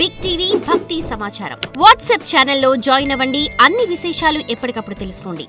Big TV భక్తి సమాచారం WhatsApp ఛానల్లో జాయిన్ అవ్వండి. అన్ని విశేషాలు ఎప్పటికప్పుడు తెలుసుకోండి.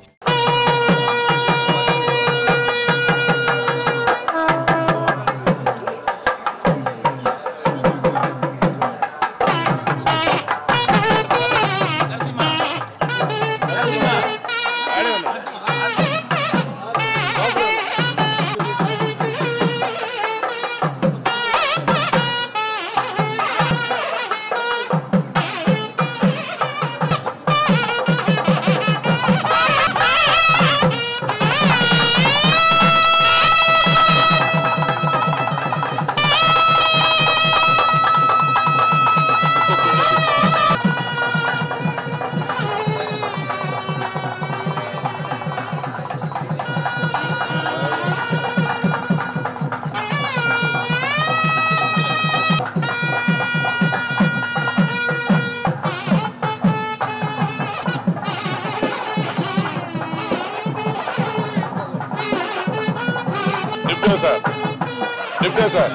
Sir.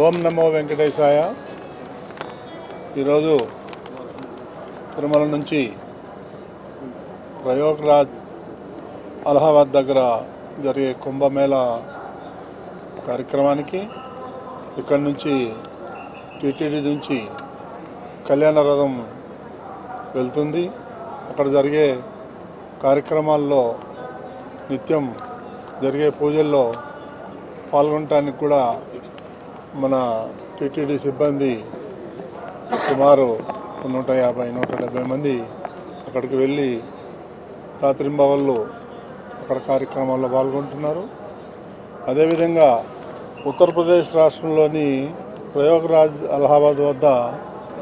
ఓం నమో వెంకటేశాయ. ఈరోజు తిరుమల నుంచి ప్రయాగ్రాజ్ అలహాబాద్ దగ్గర జరిగే కుంభమేళా కార్యక్రమానికి ఇక్కడి నుంచి టీటీడీ నుంచి కళ్యాణ రథం వెళ్తుంది. అక్కడ జరిగే కార్యక్రమాల్లో నిత్యం జరిగే పూజల్లో పాల్గొనడానికి కూడా మన టీటీడీ సిబ్బంది సుమారు 150-170 మంది అక్కడికి వెళ్ళి రాత్రింబవళ్ళు అక్కడ కార్యక్రమాల్లో పాల్గొంటున్నారు. అదేవిధంగా ఉత్తరప్రదేశ్ రాష్ట్రంలోని ప్రయాగ్రాజ్ అలహాబాద్ వద్ద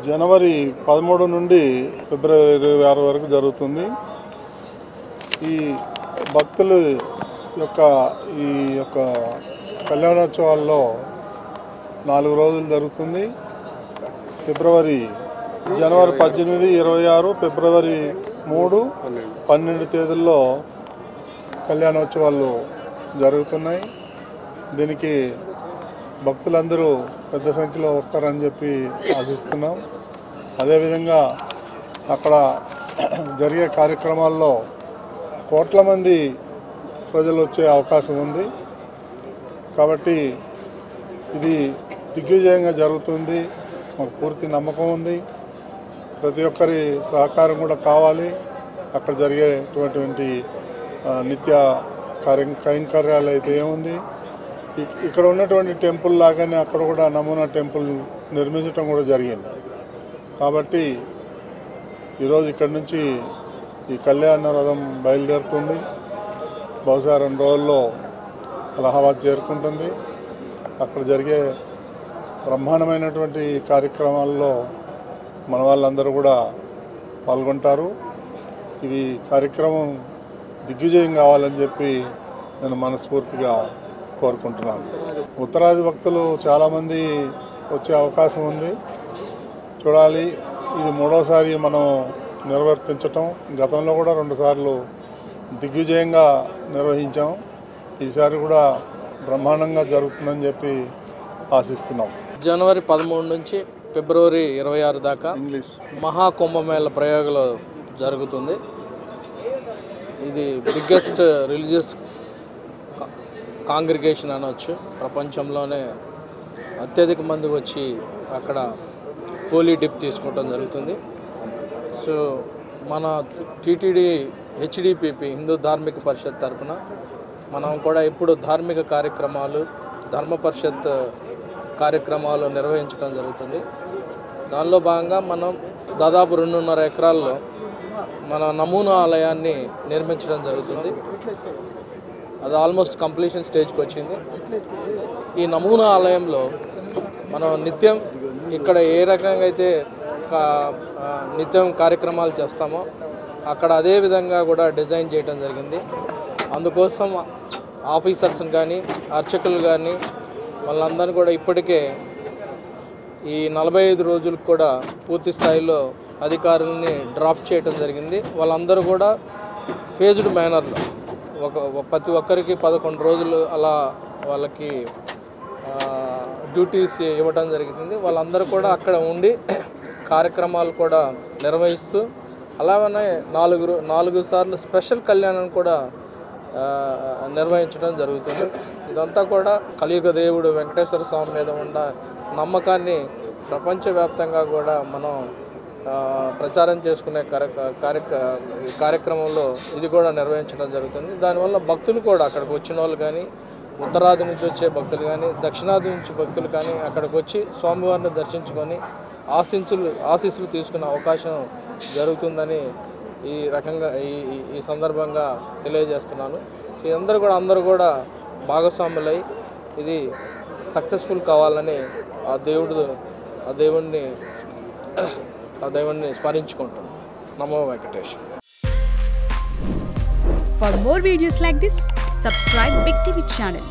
జనవరి 13 నుండి ఫిబ్రవరి 26 వరకు జరుగుతుంది. ఈ భక్తుల యొక్క కళ్యాణోత్సవాల్లో 4 రోజులు జరుగుతుంది. జనవరి 18, 26, ఫిబ్రవరి 3, 12 తేదీల్లో కళ్యాణోత్సవాలు జరుగుతున్నాయి. దీనికి భక్తులందరూ పెద్ద సంఖ్యలో వస్తారని చెప్పి ఆశిస్తున్నాం. అదేవిధంగా అక్కడ జరిగే కార్యక్రమాల్లో కోట్ల మంది ప్రజలు వచ్చే అవకాశం ఉంది. కాబట్టి ఇది దిగ్విజయంగా జరుగుతుంది. మాకు పూర్తి నమ్మకం ఉంది. ప్రతి ఒక్కరి సహకారం కూడా కావాలి. అక్కడ జరిగేటువంటి నిత్య కైంకర్యాలు అయితే ఏముంది, ఇక్కడ ఉన్నటువంటి టెంపుల్ లాగానే అక్కడ కూడా నమూనా టెంపుల్ నిర్మించడం కూడా జరిగింది. కాబట్టి ఈరోజు ఇక్కడి నుంచి ఈ కళ్యాణ రథం బయలుదేరుతుంది. బహుశా 2 రోజుల్లో అలహాబాద్ చేరుకుంటుంది. అక్కడ జరిగే బ్రహ్మాండమైనటువంటి కార్యక్రమాల్లో మన వాళ్ళందరూ కూడా పాల్గొంటారు. ఇవి కార్యక్రమం దిగ్విజయం కావాలని చెప్పి నేను మనస్ఫూర్తిగా కోరుకుంటున్నాను. ఉత్తరాది భక్తులు చాలామంది వచ్చే అవకాశం ఉంది. చూడాలి. ఇది 3వసారి మనం నిర్వర్తించటం. గతంలో కూడా 2 సార్లు దిగ్విజయంగా నిర్వహించాం. ఈసారి కూడా బ్రహ్మాండంగా జరుగుతుందని చెప్పి ఆశిస్తున్నాం. జనవరి 13 నుంచి ఫిబ్రవరి 26 దాకా మహాకుంభమేళ ప్రయోగంలో జరుగుతుంది. ఇది బిగ్గెస్ట్ రిలీజియస్ కాంగ్రిగేషన్ అనవచ్చు. ప్రపంచంలోనే అత్యధిక మంది వచ్చి అక్కడ హోలీ డిప్ తీసుకోవడం జరుగుతుంది. సో మన టీటీడీ హెచ్డిపిపి హిందూ ధార్మిక పరిషత్ తరఫున మనం కూడా ఇప్పుడు ధార్మిక కార్యక్రమాలు, ధర్మ పరిషత్ కార్యక్రమాలు నిర్వహించడం జరుగుతుంది. దానిలో భాగంగా మనం దాదాపు 2.5 ఎకరాల్లో మన నమూనా ఆలయాన్ని నిర్మించడం జరుగుతుంది. అది ఆల్మోస్ట్ కంప్లీషన్ స్టేజ్కి వచ్చింది. ఈ నమూనా ఆలయంలో మనం నిత్యం ఇక్కడ ఏ రకంగా అయితే నిత్యం కార్యక్రమాలు చేస్తామో అక్కడ అదే విధంగా కూడా డిజైన్ చేయడం జరిగింది. అందుకోసం ఆఫీసర్స్ని కానీ అర్చకులు కానీ వాళ్ళందరూ కూడా ఇప్పటికే ఈ 45 రోజులకు కూడా పూర్తి స్థాయిలో అధికారులని డ్రాఫ్ట్ చేయడం జరిగింది. వాళ్ళందరూ కూడా ఫేజ్డ్ మేనర్లో ప్రతి ఒక్కరికి 11 రోజులు అలా వాళ్ళకి డ్యూటీస్ ఇవ్వడం జరుగుతుంది. వాళ్ళందరూ కూడా అక్కడ ఉండి కార్యక్రమాలు కూడా నిర్వహిస్తూ అలాగనే 4 సార్లు స్పెషల్ కళ్యాణం కూడా నిర్వహించడం జరుగుతుంది. ఇదంతా కూడా కలియుగ దేవుడు వెంకటేశ్వర స్వామి మీద ఉన్న నమ్మకాన్ని ప్రపంచవ్యాప్తంగా కూడా మనం ప్రచారం చేసుకునే కార్యక్రమంలో ఇది కూడా నిర్వహించడం జరుగుతుంది. దానివల్ల భక్తులు కూడా అక్కడికి వచ్చిన వాళ్ళు కానీ ఉత్తరాది నుంచి వచ్చే భక్తులు కానీ దక్షిణాది నుంచి భక్తులు కానీ అక్కడికి వచ్చి స్వామివారిని దర్శించుకొని ఆశీస్సులు తీసుకునే అవకాశం జరుగుతుందని ఈ రకంగా ఈ సందర్భంగా తెలియజేస్తున్నాను. సో అందరూ కూడా భాగస్వాములై ఇది సక్సెస్ఫుల్ కావాలని ఆ దేవుణ్ణి స్మరించుకుంటాం. నమో Venkatesh. For more videos like this, subscribe Big TV channel.